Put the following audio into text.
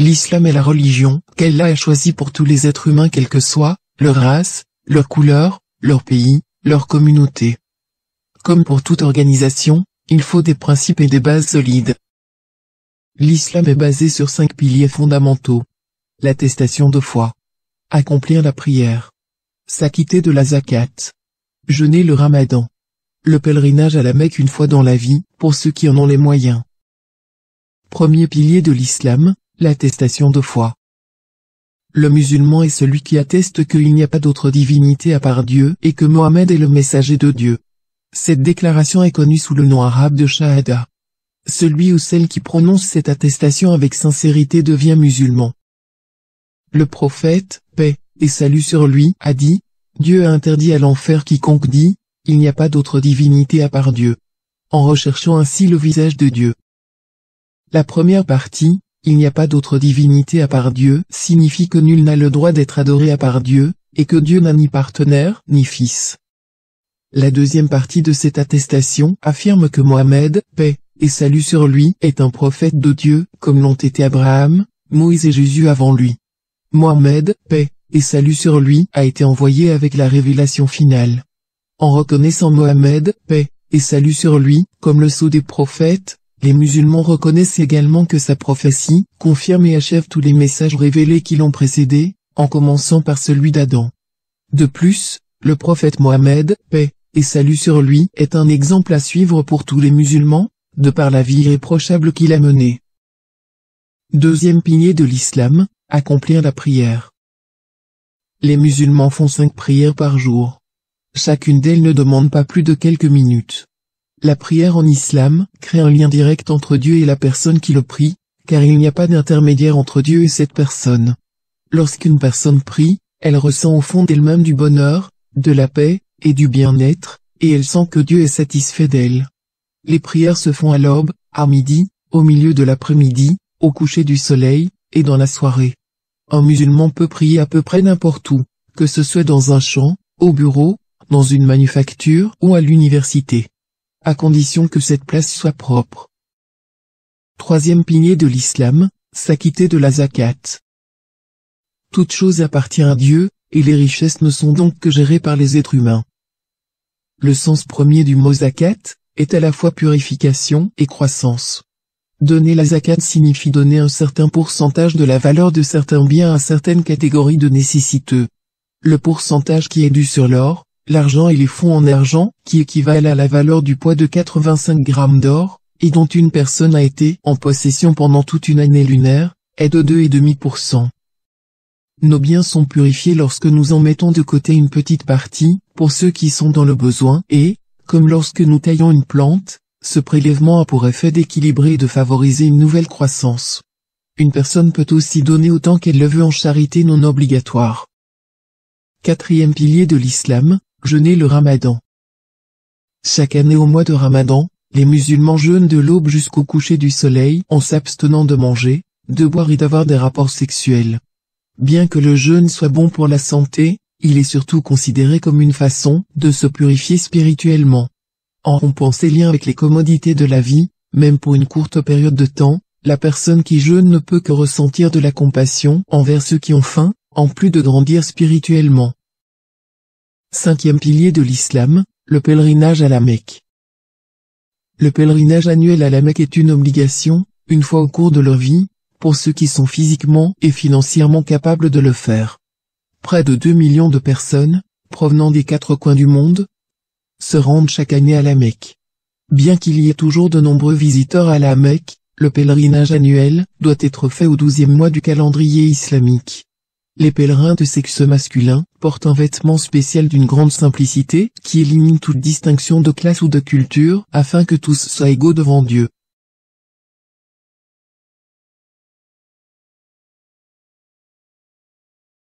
L'islam est la religion qu'Allah a choisie pour tous les êtres humains quelle que soit leur race, leur couleur, leur pays, leur communauté. Comme pour toute organisation, il faut des principes et des bases solides. L'islam est basé sur 5 piliers fondamentaux. L'attestation de foi. Accomplir la prière. S'acquitter de la zakat. Jeûner le ramadan. Le pèlerinage à la Mecque une fois dans la vie, pour ceux qui en ont les moyens. Premier pilier de l'islam, l'attestation de foi. Le musulman est celui qui atteste qu'il n'y a pas d'autre divinité à part Dieu et que Mohammed est le messager de Dieu. Cette déclaration est connue sous le nom arabe de Shahada. Celui ou celle qui prononce cette attestation avec sincérité devient musulman. Le prophète, paix et salut sur lui, a dit, Dieu a interdit à l'enfer quiconque dit, il n'y a pas d'autre divinité à part Dieu. En recherchant ainsi le visage de Dieu. La première partie, il n'y a pas d'autre divinité à part Dieu, signifie que nul n'a le droit d'être adoré à part Dieu, et que Dieu n'a ni partenaire, ni fils. La deuxième partie de cette attestation affirme que Mohammed, paix et salut sur lui, est un prophète de Dieu, comme l'ont été Abraham, Moïse et Jésus avant lui. Mohammed, paix et salut sur lui, a été envoyé avec la révélation finale. En reconnaissant Mohammed, paix et salut sur lui, comme le sceau des prophètes, les musulmans reconnaissent également que sa prophétie confirme et achève tous les messages révélés qui l'ont précédé, en commençant par celui d'Adam. De plus, le prophète Mohammed, paix et salut sur lui, est un exemple à suivre pour tous les musulmans, de par la vie irréprochable qu'il a menée. Deuxième pilier de l'islam, accomplir la prière. Les musulmans font 5 prières par jour. Chacune d'elles ne demande pas plus de quelques minutes. La prière en islam crée un lien direct entre Dieu et la personne qui le prie, car il n'y a pas d'intermédiaire entre Dieu et cette personne. Lorsqu'une personne prie, elle ressent au fond d'elle-même du bonheur, de la paix, et du bien-être, et elle sent que Dieu est satisfait d'elle. Les prières se font à l'aube, à midi, au milieu de l'après-midi, au coucher du soleil, et dans la soirée. Un musulman peut prier à peu près n'importe où, que ce soit dans un champ, au bureau, dans une manufacture ou à l'université. À condition que cette place soit propre. Troisième pilier de l'islam, s'acquitter de la zakat. Toute chose appartient à Dieu, et les richesses ne sont donc que gérées par les êtres humains. Le sens premier du mot zakat est à la fois purification et croissance. Donner la zakat signifie donner un certain pourcentage de la valeur de certains biens à certaines catégories de nécessiteux. Le pourcentage qui est dû sur l'or, l'argent et les fonds en argent, qui équivalent à la valeur du poids de 85 grammes d'or, et dont une personne a été en possession pendant toute une année lunaire, est de 2,5%. Nos biens sont purifiés lorsque nous en mettons de côté une petite partie, pour ceux qui sont dans le besoin et, comme lorsque nous taillons une plante, ce prélèvement a pour effet d'équilibrer et de favoriser une nouvelle croissance. Une personne peut aussi donner autant qu'elle le veut en charité non obligatoire. Quatrième pilier de l'islam, jeûner le ramadan. Chaque année au mois de ramadan, les musulmans jeûnent de l'aube jusqu'au coucher du soleil en s'abstenant de manger, de boire et d'avoir des rapports sexuels. Bien que le jeûne soit bon pour la santé, il est surtout considéré comme une façon de se purifier spirituellement. En rompant ses liens avec les commodités de la vie, même pour une courte période de temps, la personne qui jeûne ne peut que ressentir de la compassion envers ceux qui ont faim, en plus de grandir spirituellement. Cinquième pilier de l'islam, le pèlerinage à la Mecque. Le pèlerinage annuel à la Mecque est une obligation, une fois au cours de leur vie, pour ceux qui sont physiquement et financièrement capables de le faire. Près de 2 millions de personnes, provenant des 4 coins du monde, se rendent chaque année à la Mecque. Bien qu'il y ait toujours de nombreux visiteurs à la Mecque, le pèlerinage annuel doit être fait au 12e mois du calendrier islamique. Les pèlerins de sexe masculin portent un vêtement spécial d'une grande simplicité qui élimine toute distinction de classe ou de culture afin que tous soient égaux devant Dieu.